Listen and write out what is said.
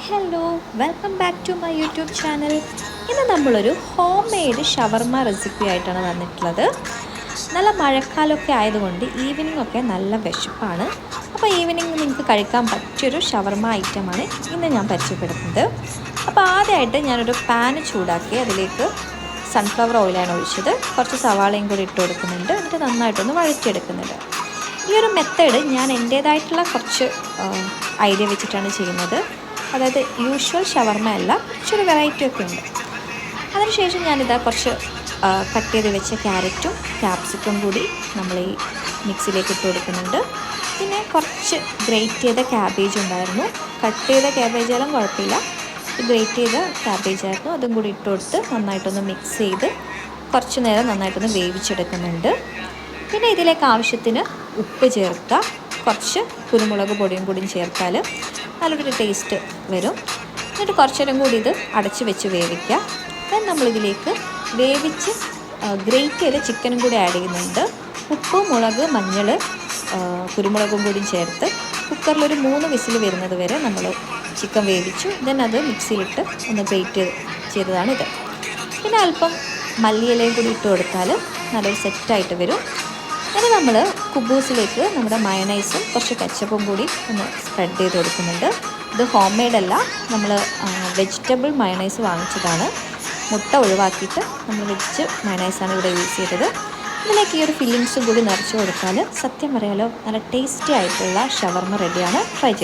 Hello, welcome back to my YouTube channel. ഇന്ന് നമ്മളൊരു home made ഷവർമ recipe ആയിട്ടാണ് വന്നിട്ടുള്ളത്. നല്ല മഴക്കാലമൊക്കെ ആയതുകൊണ്ട് ഈവനിംഗ് ഒക്കെ നല്ല വിശപ്പാണ്. അപ്പോൾ ഈവനിംഗ് നിങ്ങൾക്ക് കഴിക്കാൻ പറ്റിയൊരു ഷവർമ ഐറ്റമാണ് ഇന്ന് ഞാൻ പരിചയപ്പെടുത്തുന്നത്. അപ്പോൾ ആദ്യമായിട്ട് ഞാനൊരു പാന് ചൂടാക്കി അതിലേക്ക് സൺഫ്ലവർ ഓയിലാണ് ഒഴിച്ചത്. കുറച്ച് സവാളയും കൂടി ഇട്ട് കൊടുക്കുന്നുണ്ട്. എന്നിട്ട് നന്നായിട്ടൊന്ന് വഴറ്റിയെടുക്കുന്നുണ്ട്. ഈ ഒരു മെത്തേഡ് ഞാൻ എൻ്റേതായിട്ടുള്ള കുറച്ച് ഐഡിയ വെച്ചിട്ടാണ് ചെയ്യുന്നത്. അതായത് യൂഷ്വൽ ഷവർമ അല്ല, കുറച്ചൊരു വെറൈറ്റി ഒക്കെ ഉണ്ട്. അതിനുശേഷം ഞാനിതാ കുറച്ച് കട്ട് ചെയ്ത് വെച്ച ക്യാരറ്റും ക്യാപ്സിക്കും കൂടി നമ്മൾ ഈ മിക്സിയിലേക്ക് ഇട്ട് കൊടുക്കുന്നുണ്ട്. പിന്നെ കുറച്ച് ഗ്രേറ്റ് ചെയ്ത ക്യാബേജ് ഉണ്ടായിരുന്നു. കട്ട് ചെയ്ത ക്യാബേജെല്ലാം കുഴപ്പമില്ല, ഗ്രേറ്റ് ചെയ്ത ക്യാബേജ് ആയിരുന്നു. അതും കൂടി ഇട്ട് കൊടുത്ത് നന്നായിട്ടൊന്ന് മിക്സ് ചെയ്ത് കുറച്ച് നേരം നന്നായിട്ടൊന്ന് വേവിച്ചെടുക്കുന്നുണ്ട്. പിന്നെ ഇതിലേക്ക് ആവശ്യത്തിന് ഉപ്പ് ചേർക്കുക. കുറച്ച് കുരുമുളക് പൊടിയും കൂടിയും ചേർത്താൽ നല്ലൊരു ടേസ്റ്റ് വരും. എന്നിട്ട് കുറച്ച് നേരം കൂടി ഇത് അടച്ച് വെച്ച് വേവിക്കുക. നമ്മളിതിലേക്ക് വേവിച്ച് ഗ്രേറ്റ് ചെയ്ത ചിക്കനും കൂടി ആഡ് ചെയ്യുന്നുണ്ട്. ഉപ്പ്, മുളക്, മഞ്ഞൾ, കുരുമുളകും കൂടിയും ചേർത്ത് കുക്കറിലൊരു 3 വിസിൽ വരുന്നത് വരെ നമ്മൾ ചിക്കൻ വേവിച്ചു. അത് മിക്സിയിലിട്ട് ഒന്ന് ഗ്രേറ്റ് ചെയ്തതാണിത്. പിന്നെ അല്പം മല്ലിയിലയും കൂടി ഇട്ട് കൊടുത്താൽ നല്ലൊരു സെറ്റായിട്ട് വരും. ഇനി നമ്മൾ കുബൂസിലേക്ക് നമ്മുടെ മയണൈസും കുറച്ച് കെച്ചപ്പും കൂടി ഒന്ന് സ്പ്രെഡ് ചെയ്ത് കൊടുക്കുന്നുണ്ട്. ഇത് ഹോം മെയ്ഡ് അല്ല, നമ്മൾ വെജിറ്റബിൾ മയണൈസ് വാങ്ങിച്ചതാണ്. മുട്ട ഒഴിവാക്കിയിട്ട് നമ്മൾ വെജ് മയണൈസാണ് ഇവിടെ യൂസ് ചെയ്തത്. ഇതിലേക്ക് ഈ ഒരു ഫില്ലിങ്സും കൂടി നിറച്ച് കൊടുത്താൽ സത്യം പറയാലോ നല്ല ടേസ്റ്റി ആയിട്ടുള്ള ഷവർമ റെഡിയാണ്. ട്രൈ ചെയ്ത്